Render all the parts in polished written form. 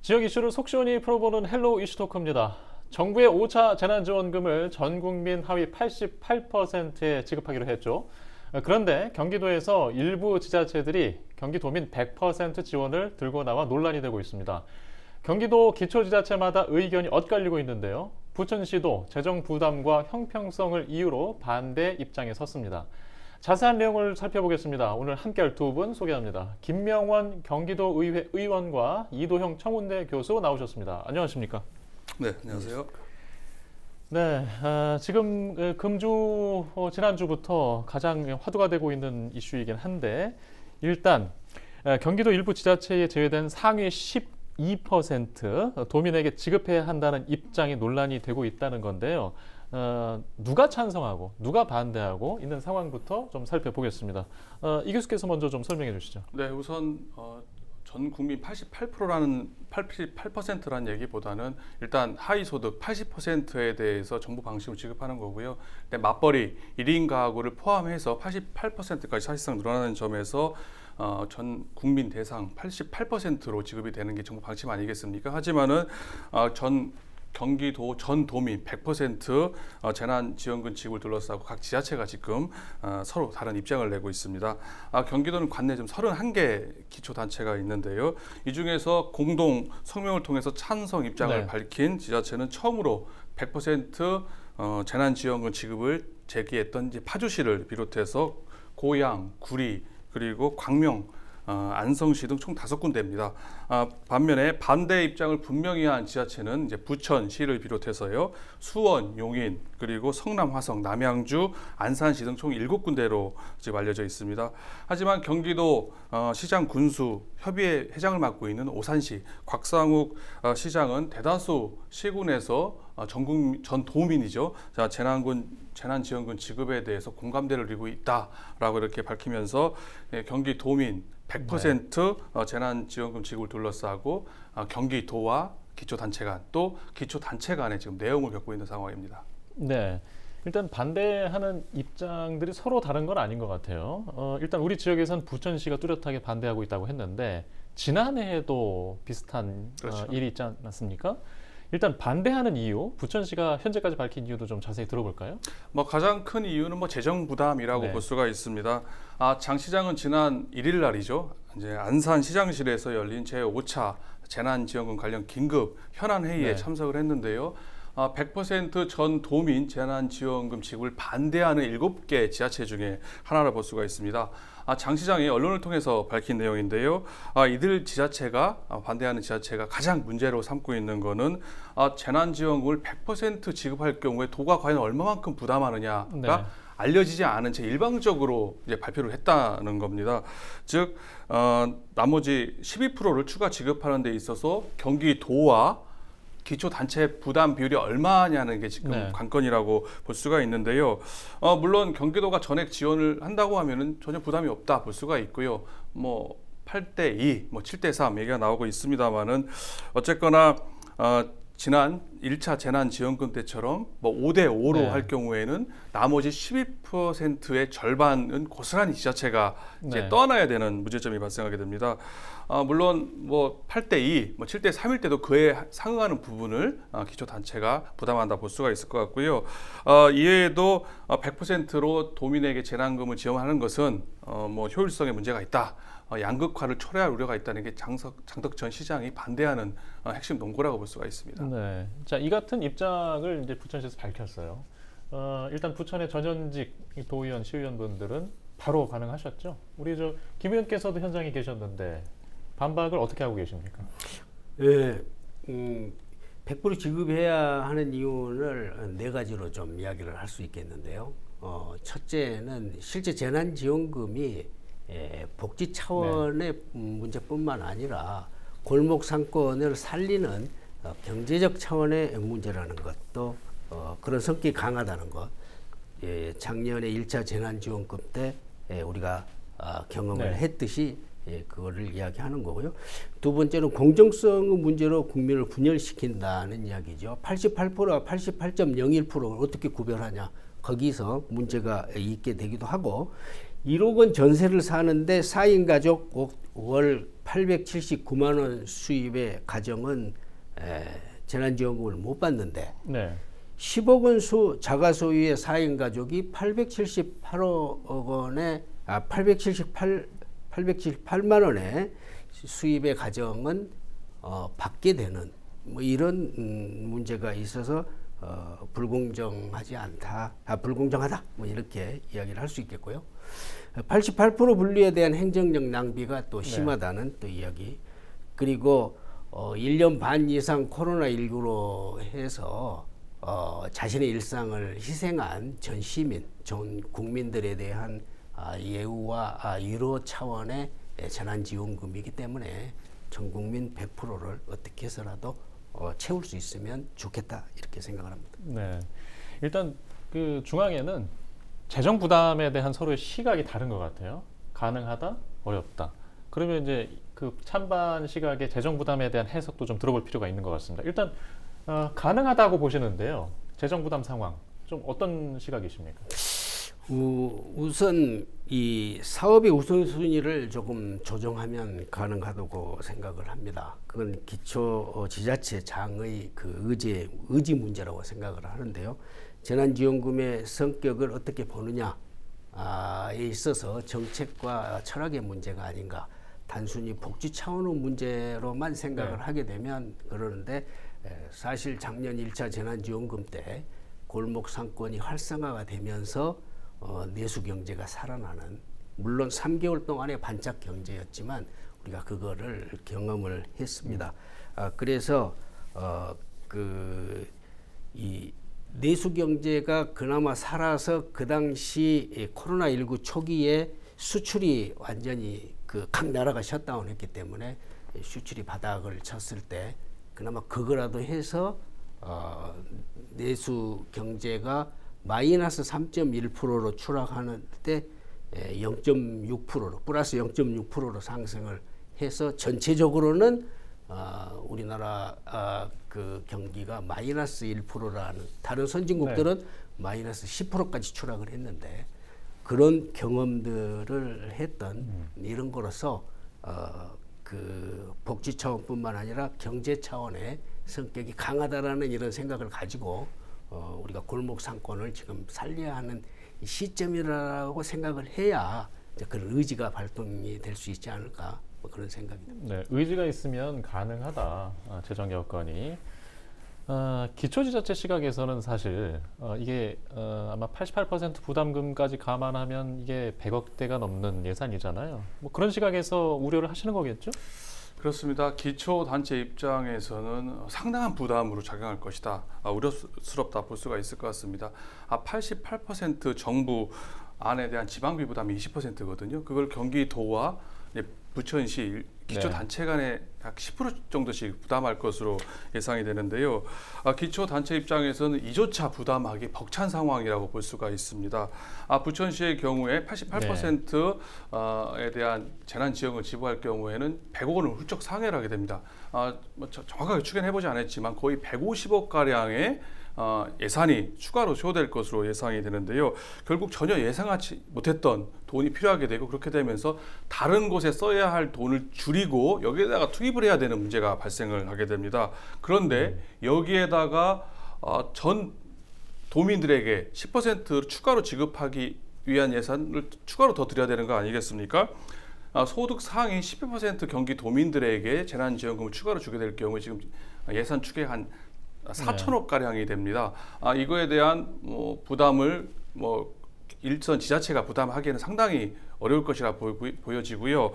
지역 이슈를 속 시원히 풀어보는 헬로우 이슈토크입니다. 정부의 5차 재난지원금을 전 국민 하위 88%에 지급하기로 했죠. 그런데 경기도에서 일부 지자체들이 경기도민 100% 지원을 들고 나와 논란이 되고 있습니다. 경기도 기초지자체마다 의견이 엇갈리고 있는데요. 부천시도 재정 부담과 형평성을 이유로 반대 입장에 섰습니다. 자세한 내용을 살펴보겠습니다. 오늘 함께할 두 분 소개합니다. 김명원 경기도의회 의원과 이도형 청운대 교수 나오셨습니다. 안녕하십니까? 네, 안녕하세요. 네, 지금 금주 지난주부터 가장 화두가 되고 있는 이슈이긴 한데 일단 경기도 일부 지자체에 제외된 상위 12% 도민에게 지급해야 한다는 입장이 논란이 되고 있다는 건데요. 누가 찬성하고 누가 반대하고 있는 상황부터 좀 살펴보겠습니다. 이 교수께서 먼저 좀 설명해 주시죠. 네, 우선 전 국민 88%라는 얘기보다는 일단 하위 소득 80%에 대해서 정부 방식으로 지급하는 거고요. 근데 맞벌이 1인 가구를 포함해서 88%까지 사실상 늘어나는 점에서 전 국민 대상 88%로 지급이 되는 게 정부 방침 아니겠습니까? 하지만은 경기도 전 도민 100% 재난지원금 지급을 둘러싸고 각 지자체가 지금 서로 다른 입장을 내고 있습니다. 경기도는 관내 좀 31개 기초단체가 있는데요. 이 중에서 공동 성명을 통해서 찬성 입장을 밝힌 지자체는 처음으로 100% 재난지원금 지급을 제기했던 이제 파주시를 비롯해서 고양, 구리, 그리고 광명, 안성시 등 총 5군데입니다. 반면에 반대 입장을 분명히 한 지자체는 이제 부천시를 비롯해서요, 수원, 용인, 그리고 성남, 화성, 남양주, 안산시 등 총 7군데로 지금 알려져 있습니다. 하지만 경기도 시장 군수 협의회 회장을 맡고 있는 오산시 곽상욱 시장은 대다수 시군에서 전 도민이죠. 재난지원금 지급에 대해서 공감대를 이루고 있다라고 이렇게 밝히면서 경기 도민 100% 재난지원금 지급을 둘러싸고 경기도와 기초단체 간 또 기초단체 간에 지금 내용을 겪고 있는 상황입니다. 네, 일단 반대하는 입장들이 서로 다른 건 아닌 것 같아요. 일단 우리 지역에서는 부천시가 뚜렷하게 반대하고 있다고 했는데 지난해에도 비슷한 그렇죠. 일이 있지 않았습니까? 일단 반대하는 이유, 부천시가 현재까지 밝힌 이유도 좀 자세히 들어볼까요? 가장 큰 이유는 재정 부담이라고 볼 수가 있습니다. 장 시장은 지난 1일 날이죠. 이제 안산 시장실에서 열린 제5차 재난지원금 관련 긴급 현안 회의에 참석을 했는데요. 100% 전 도민 재난지원금 지급을 반대하는 7개 지자체 중에 하나를 볼 수가 있습니다. 장 시장이 언론을 통해서 밝힌 내용인데요. 이들 지자체가 반대하는 지자체가 가장 문제로 삼고 있는 것은 재난지원금을 100% 지급할 경우에 도가 과연 얼마만큼 부담하느냐가 알려지지 않은 채 일방적으로 이제 발표를 했다는 겁니다. 즉 나머지 12%를 추가 지급하는 데 있어서 경기도와 기초단체 부담 비율이 얼마냐는 게 지금 관건이라고 볼 수가 있는데요. 물론 경기도가 전액 지원을 한다고 하면은 전혀 부담이 없다 볼 수가 있고요. 8대2, 7대3 얘기가 나오고 있습니다만은 어쨌거나 지난 1차 재난지원금 때처럼 5대5로 할 경우에는 나머지 12%의 절반은 고스란히 지자체가 이제 떠안아야 되는 문제점이 발생하게 됩니다. 물론 8대2, 7대3일 때도 그에 상응하는 부분을 기초단체가 부담한다 볼 수가 있을 것 같고요. 이외에도 100%로 도민에게 재난금을 지원하는 것은 효율성에 문제가 있다. 양극화를 초래할 우려가 있다는 게 장덕 전 시장이 반대하는 핵심 논거라고 볼 수가 있습니다. 네, 자, 이 같은 입장을 이제 부천시에서 밝혔어요. 일단 부천의 전현직 도의원, 시의원분들은 바로 반응하셨죠. 우리 김 의원께서도 현장에 계셨는데 반박을 어떻게 하고 계십니까? 네, 100% 지급해야 하는 이유를 4가지로 좀 이야기를 할 수 있겠는데요. 첫째는 실제 재난지원금이 복지 차원의 문제뿐만 아니라 골목 상권을 살리는 경제적 차원의 문제라는 것도 그런 성격이 강하다는 것. 작년에 1차 재난지원금 때 우리가 경험을 했듯이 그거를 이야기하는 거고요. 두 번째는 공정성 문제로 국민을 분열시킨다는 이야기죠. 88%와 88.01%를 어떻게 구별하냐. 거기서 문제가 있게 되기도 하고 1억 원 전세를 사는데 4인 가족 월 879만 원 수입의 가정은 재난지원금을 못 받는데 네. 10억 원 자가 소유의 4인 가족이 878만 원의 수입의 가정은 받게 되는 뭐 이런 문제가 있어서 불공정하다 뭐 이렇게 이야기를 할 수 있겠고요. 88% 분리에 대한 행정적 낭비가 또 심하다는 또 이야기. 그리고 1년 반 이상 코로나19로 해서 자신의 일상을 희생한 전 시민, 전 국민들에 대한 예우와 위로 차원의 재난지원금이기 때문에 전 국민 100%를 어떻게 해서라도 채울 수 있으면 좋겠다 이렇게 생각을 합니다. 네, 일단 그 중앙에는 재정 부담에 대한 서로의 시각이 다른 것 같아요. 가능하다, 어렵다. 그러면 이제 그 찬반 시각의 재정 부담에 대한 해석도 좀 들어볼 필요가 있는 것 같습니다. 일단 가능하다고 보시는데요. 재정 부담 상황 좀 어떤 시각이십니까? 우선 이 사업의 우선순위를 조금 조정하면 가능하다고 생각을 합니다. 그건 기초 지자체 장의 그 의지 문제라고 생각을 하는데요. 재난지원금의 성격을 어떻게 보느냐에 있어서 정책과 철학의 문제가 아닌가. 단순히 복지 차원의 문제로만 생각을 하게 되면 그러는데 사실 작년 1차 재난지원금 때 골목 상권이 활성화가 되면서 내수 경제가 살아나는, 물론 3개월 동안의 반짝 경제였지만 우리가 그거를 경험을 했습니다. 그래서 이 내수 경제가 그나마 살아서 그 당시 코로나19 초기에 수출이 완전히 각 나라가 셧다운했기 때문에 수출이 바닥을 쳤을 때 그나마 그거라도 해서 내수 경제가 마이너스 3.1%로 추락하는 때 0.6%로 플러스 0.6%로 상승을 해서 전체적으로는 우리나라 그 경기가 마이너스 1%라는, 다른 선진국들은 마이너스 10%까지 추락을 했는데 그런 경험들을 했던 이런 거로서 그 복지 차원뿐만 아니라 경제 차원의 성격이 강하다라는 이런 생각을 가지고 우리가 골목 상권을 지금 살려야 하는 시점이라고 생각을 해야 이제 그런 의지가 발동이 될 수 있지 않을까, 뭐 그런 생각입니다. 네, 의지가 있으면 가능하다. 재정 여건이. 기초지자체 시각에서는 사실 이게 아마 88% 부담금까지 감안하면 이게 100억대가 넘는 예산이잖아요. 뭐 그런 시각에서 우려를 하시는 거겠죠? 그렇습니다. 기초단체 입장에서는 상당한 부담으로 작용할 것이다. 우려스럽다 볼 수가 있을 것 같습니다. 88% 정부 안에 대한 지방비 부담이 20%거든요. 그걸 경기도와 부천시 기초단체 간에 약 10% 정도씩 부담할 것으로 예상이 되는데요. 기초단체 입장에서는 이조차 부담하기 벅찬 상황이라고 볼 수가 있습니다. 부천시의 경우에 88%에 대한 재난지원금을 지불할 경우에는 100억 원을 훌쩍 상회를 하게 됩니다. 정확하게 추견해보지 않았지만 거의 150억가량의 예산이 추가로 소요될 것으로 예상이 되는데요. 결국 전혀 예상하지 못했던 돈이 필요하게 되고, 그렇게 되면서 다른 곳에 써야 할 돈을 줄이고 여기에다가 투입을 해야 되는 문제가 발생을 하게 됩니다. 그런데 여기에다가 전 도민들에게 10% 추가로 지급하기 위한 예산을 추가로 더 드려야 되는 거 아니겠습니까? 소득 상위 10% 경기 도민들에게 재난지원금을 추가로 주게 될 경우에 지금 예산 추계 한 4천억 가량이 됩니다. 이거에 대한 부담을 일선 지자체가 부담하기에는 상당히 어려울 것이라 보여지고요.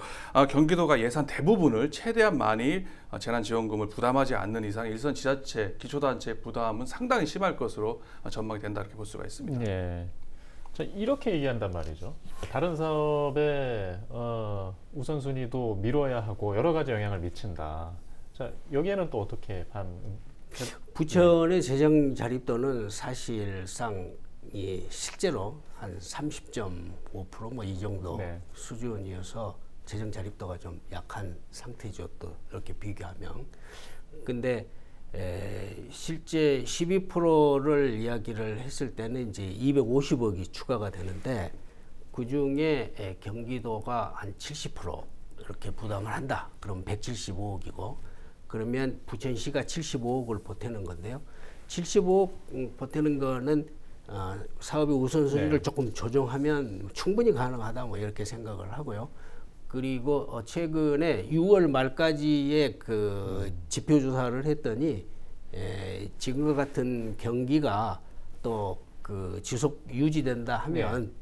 경기도가 예산 대부분을 최대한 많이 재난지원금을 부담하지 않는 이상 일선 지자체, 기초단체 부담은 상당히 심할 것으로 전망이 된다, 이렇게 볼 수가 있습니다. 네. 자, 이렇게 얘기한단 말이죠. 다른 사업의 우선순위도 미뤄야 하고 여러 가지 영향을 미친다. 자, 여기에는 또 어떻게 부천의 재정 자립도는 사실상 실제로 한 30.5% 뭐 이 정도 수준이어서 재정 자립도가 좀 약한 상태죠. 또 이렇게 비교하면. 근데 실제 12%를 이야기를 했을 때는 이제 250억이 추가가 되는데 그 중에 경기도가 한 70%, 이렇게 부담을 한다. 그럼 175억이고 그러면 부천시가 75억을 보태는 건데요. 75억 보태는 거는 사업의 우선순위를 조금 조정하면 충분히 가능하다 뭐 이렇게 생각을 하고요. 그리고 최근에 6월 말까지의 그 지표 조사를 했더니 지금과 같은 경기가 또 그 지속 유지된다 하면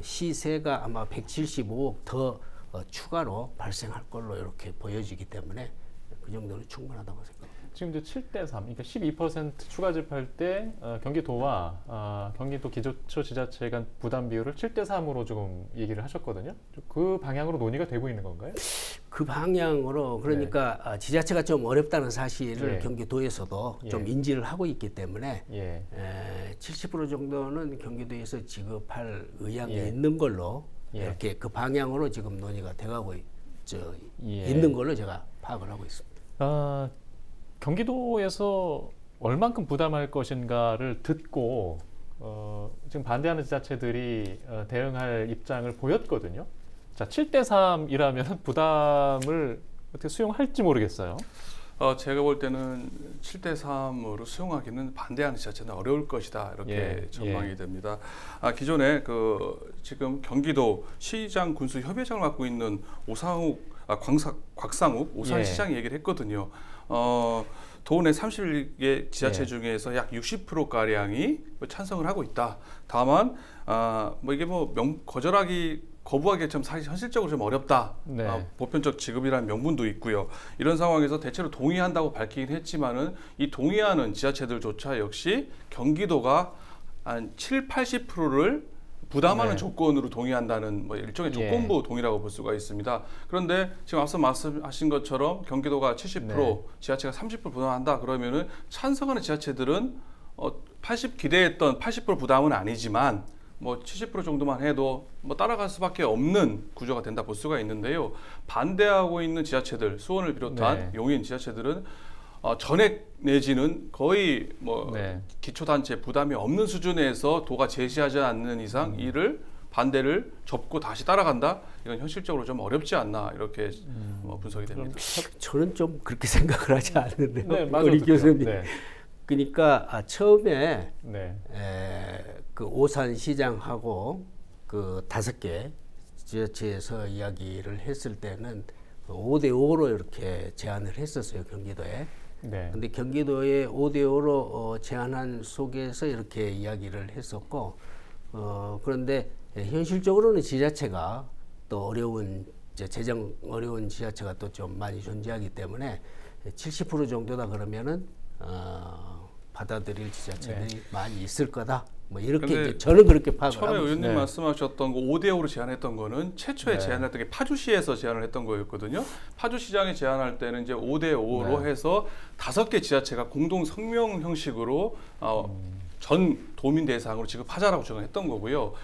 시세가 아마 175억 더 추가로 발생할 걸로 이렇게 보여지기 때문에 그 정도는 충분하다고 생각합니다. 지금 이제 7대 3, 그러니까 12% 추가 집할 때 경기도와 경기도 기초지자체 간 부담 비율을 7대 3으로 지금 얘기를 하셨거든요. 그 방향으로 논의가 되고 있는 건가요? 그 방향으로 그러니까 지자체가 좀 어렵다는 사실을 경기도에서도 좀 인지를 하고 있기 때문에 70% 정도는 경기도에서 지급할 의향이 있는 걸로 이렇게 그 방향으로 지금 논의가 돼가고 있는 걸로 제가 파악을 하고 있습니다. 경기도에서 얼만큼 부담할 것인가를 듣고 지금 반대하는 지자체들이 대응할 입장을 보였거든요. 자, 7대 3이라면 부담을 어떻게 수용할지 모르겠어요. 제가 볼 때는 7대 3으로 수용하기는 반대하는 지자체는 어려울 것이다 이렇게 전망이 됩니다. 기존에 지금 경기도 시장 군수 협의장을 맡고 있는 곽상욱 오산시장이 얘기를 했거든요. 도내 31개 지자체 중에서 약 60%가량이 찬성을 하고 있다. 다만 이게 거부하기 좀 사실 현실적으로 좀 어렵다. 보편적 지급이라는 명분도 있고요. 이런 상황에서 대체로 동의한다고 밝히긴 했지만은 이 동의하는 지자체들조차 역시 경기도가 한 80%를 부담하는 조건으로 동의한다는 일종의 조건부 동의라고 볼 수가 있습니다. 그런데 지금 앞서 말씀하신 것처럼 경기도가 70%, 지자체가 30% 부담한다 그러면은 찬성하는 지자체들은 기대했던 80% 부담은 아니지만 70% 정도만 해도 따라갈 수밖에 없는 구조가 된다 볼 수가 있는데요. 반대하고 있는 지자체들, 수원을 비롯한 용인 지자체들은 전액 내지는 거의 기초단체 부담이 없는 수준에서 도가 제시하지 않는 이상 이를 반대를 접고 다시 따라간다? 이건 현실적으로 좀 어렵지 않나 이렇게 분석이 됩니다. 저는 좀 그렇게 생각을 하지 않는데요. 우리 교수님. 그러니까 처음에 그 오산시장하고 그 5개 지자체에서 이야기를 했을 때는 5대 5로 이렇게 제안을 했었어요, 경기도에. 근데 경기도에 5대 5로 제안한 속에서 이렇게 이야기를 했었고, 그런데 현실적으로는 지자체가 또 어려운 재정 어려운 지자체가 또 좀 많이 존재하기 때문에 70% 정도다 그러면은 받아들일 지자체들이 많이 있을 거다. 이렇게 이제 저는 그렇게 파악을 하고 처음에 의원님 말씀하셨던 거 5대 5로 제안했던 거는 최초에 제안했던 게 파주시에서 제안을 했던 거였거든요. 파주시장이 제안할 때는 이제 5대 5로 해서 5개 지자체가 공동 성명 형식으로 전 도민 대상으로 지급하자라고 제안했던 거고요.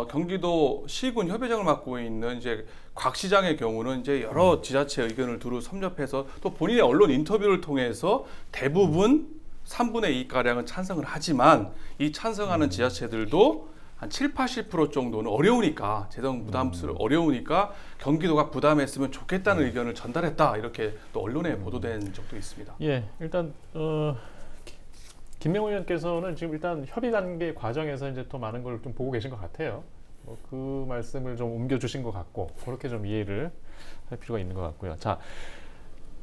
경기도 시군 협의장을 맡고 있는 이제 곽 시장의 경우는 이제 여러 지자체 의견을 두루 섭렵해서 또 본인의 언론 인터뷰를 통해서 대부분 3분의 2가량은 찬성을 하지만 이 찬성하는 지자체들도 한 70~80% 정도는 어려우니까 재정 부담스러워 어려우니까 경기도가 부담했으면 좋겠다는 의견을 전달했다 이렇게 또 언론에 보도된 적도 있습니다. 일단 김명호 의원께서는 지금 일단 협의 단계 과정에서 이제 더 많은 걸 좀 보고 계신 것 같아요. 그 말씀을 좀 옮겨주신 것 같고 그렇게 좀 이해를 할 필요가 있는 것 같고요. 자,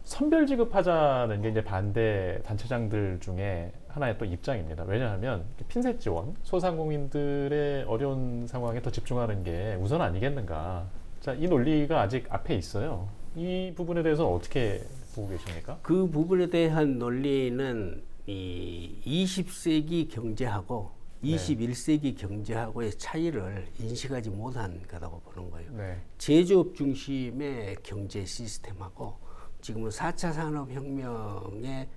선별 지급하자는 게 이제 반대 단체장들 중에 하나의 또 입장입니다. 왜냐하면 핀셋 지원, 소상공인들의 어려운 상황에 더 집중하는 게 우선 아니겠는가. 자, 이 논리가 아직 앞에 있어요. 이 부분에 대해서 어떻게 보고 계십니까? 그 부분에 대한 논리는 이 20세기 경제하고 21세기 경제하고의 차이를 인식하지 못한 거라고 보는 거예요. 제조업 중심의 경제 시스템하고 지금은 4차 산업혁명의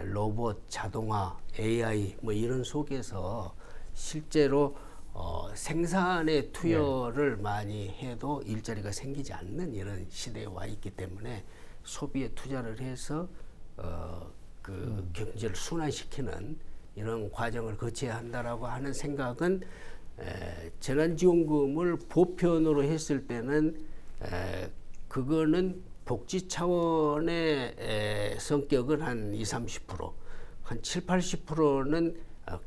로봇, 자동화, AI 이런 속에서 실제로 생산에 투여를 많이 해도 일자리가 생기지 않는 이런 시대에 와 있기 때문에 소비에 투자를 해서 그 경제를 순환시키는 이런 과정을 거쳐야 한다라고 하는 생각은 재난지원금을 보편으로 했을 때는 그거는 복지 차원의 성격은 한 20-30%, 한 70-80%는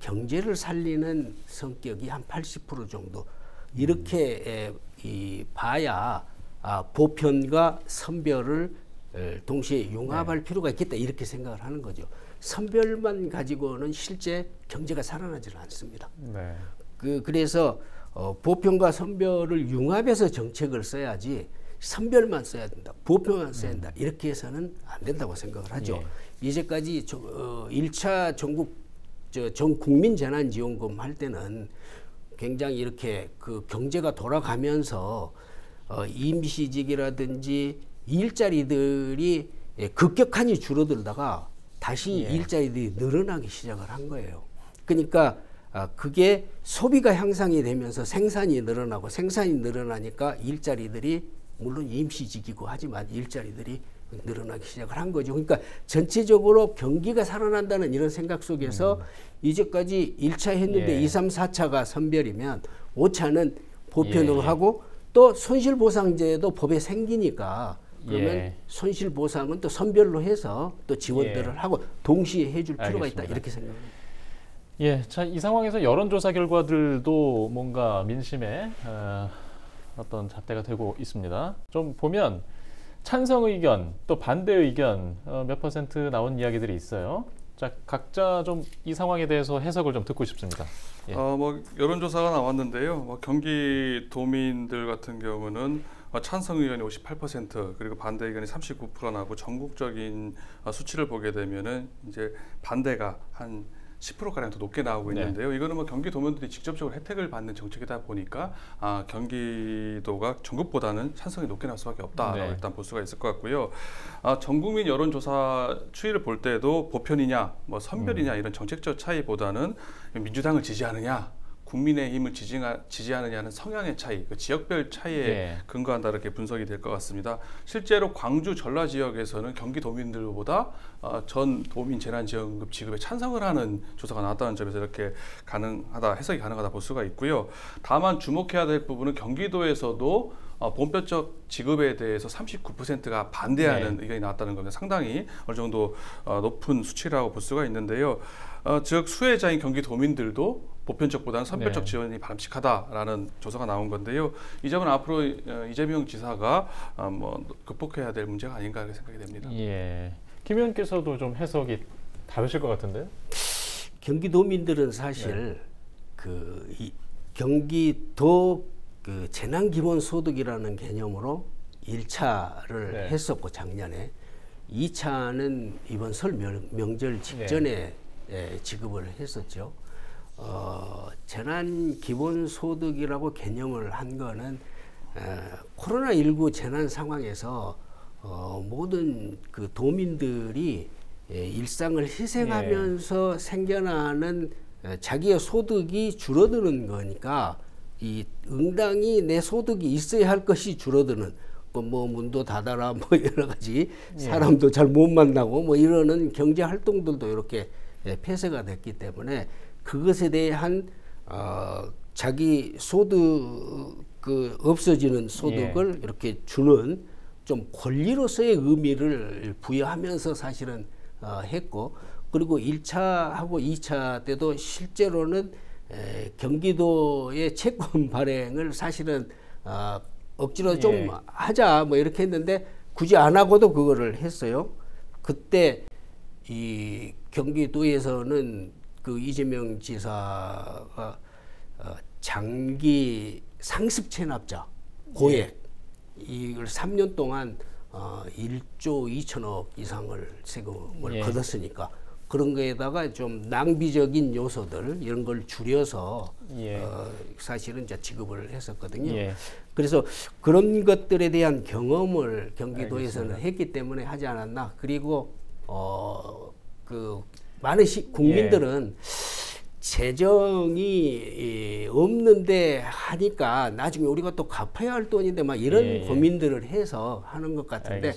경제를 살리는 성격이 한 80% 정도. 이렇게 봐야 보편과 선별을 동시에 융합할 필요가 있겠다 이렇게 생각을 하는 거죠. 선별만 가지고는 실제 경제가 살아나질 않습니다. 네. 그래서 보편과 선별을 융합해서 정책을 써야지 선별만 써야 된다, 보편만 써야 된다 이렇게 해서는 안 된다고 생각을 하죠. 이제까지 1차 전국 전 국민 재난지원금 할 때는 굉장히 이렇게 그 경제가 돌아가면서 임시직이라든지 일자리들이 급격하게 줄어들다가 다시 일자리들이 늘어나기 시작을 한 거예요. 그러니까 그게 소비가 향상이 되면서 생산이 늘어나고 생산이 늘어나니까 일자리들이 물론 임시직이고 하지만 일자리들이 늘어나기 시작을 한 거죠. 그러니까 전체적으로 경기가 살아난다는 이런 생각 속에서 이제까지 1차 했는데 2, 3, 4차가 선별이면 5차는 보편으로 하고 또 손실보상제도 법에 생기니까 그러면 손실보상은 또 선별로 해서 또 지원들을 하고 동시에 해줄 필요가 있다 이렇게 생각합니다. 예, 자, 이 상황에서 여론조사 결과들도 뭔가 민심에 어떤 잣대가 되고 있습니다. 좀 보면 찬성 의견 또 반대 의견 몇 퍼센트 나온 이야기들이 있어요. 자, 각자 좀 이 상황에 대해서 해석을 좀 듣고 싶습니다. 예. 뭐 여론조사가 나왔는데요. 경기도민들 같은 경우는 찬성 의견이 58% 그리고 반대 의견이 39% 나고 전국적인 수치를 보게 되면은 이제 반대가 한 10%가량 더 높게 나오고 있는데요. 이거는 뭐 경기도민들이 직접적으로 혜택을 받는 정책이다 보니까 경기도가 전국보다는 찬성이 높게 나올 수밖에 없다라고 일단 볼 수가 있을 것 같고요. 전국민 여론조사 추이를 볼 때도 보편이냐, 뭐 선별이냐 이런 정책적 차이보다는 민주당을 지지하느냐, 국민의힘을 지지하느냐는 성향의 차이, 그 지역별 차이에 근거한다 이렇게 분석이 될 것 같습니다. 실제로 광주 전라 지역에서는 경기도민들보다 전 도민 재난지원금 지급에 찬성을 하는 조사가 나왔다는 점에서 이렇게 해석이 가능하다 볼 수가 있고요. 다만 주목해야 될 부분은 경기도에서도 보편적 지급에 대해서 39%가 반대하는 의견이 나왔다는 겁니다. 상당히 어느 정도 높은 수치라고 볼 수가 있는데요. 즉 수혜자인 경기도민들도 보편적보다는 선별적 지원이 바람직하다라는 조사가 나온 건데요. 이 점은 앞으로 이재명 지사가 극복해야 될 문제가 아닌가 이렇게 생각이 됩니다. 예, 김 의원께서도 좀 해석이 다르실 것 같은데? 경기도민들은 사실 경기도 재난기본소득이라는 개념으로 1차를 했었고 작년에 2차는 이번 설 명절 직전에 지급을 했었죠. 재난기본소득이라고 개념을 한 거는 코로나19 재난 상황에서 모든 그 도민들이 일상을 희생하면서 생겨나는 자기의 소득이 줄어드는 거니까 이 응당이 내 소득이 있어야 할 것이 줄어드는 뭐 문도 닫아라 뭐 여러 가지 사람도 잘 못 만나고 뭐 이러는 경제 활동들도 이렇게 폐쇄가 됐기 때문에 그것에 대한 자기 소득 없어지는 소득을 이렇게 주는 좀 권리로서의 의미를 부여하면서 사실은 했고 그리고 1차하고 2차 때도 실제로는 경기도의 채권 발행을 사실은 억지로 좀 하자 뭐 이렇게 했는데 굳이 안 하고도 그거를 했어요. 그때 이 경기도에서는 그 이재명 지사가 장기 상습 체납자 고액 이걸 3년 동안 1조 2천억 이상을 세금을 걷었으니까 그런 거에다가 좀 낭비적인 요소들 이런 걸 줄여서 사실은 이제 지급을 했었거든요. 그래서 그런 것들에 대한 경험을 경기도에서는 했기 때문에 하지 않았나. 그리고 그 많은 국민들은 재정이 없는데 하니까 나중에 우리가 또 갚아야 할 돈인데 막 이런 고민들을 해서 하는 것 같은데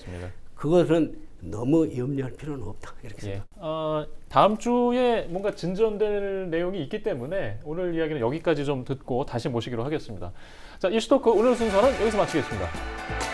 그것은 너무 염려할 필요는 없다 이렇게 생각합니다. 다음 주에 뭔가 진전될 내용이 있기 때문에 오늘 이야기는 여기까지 좀 듣고 다시 모시기로 하겠습니다. 자, 이슈토크 오늘 순서는 여기서 마치겠습니다.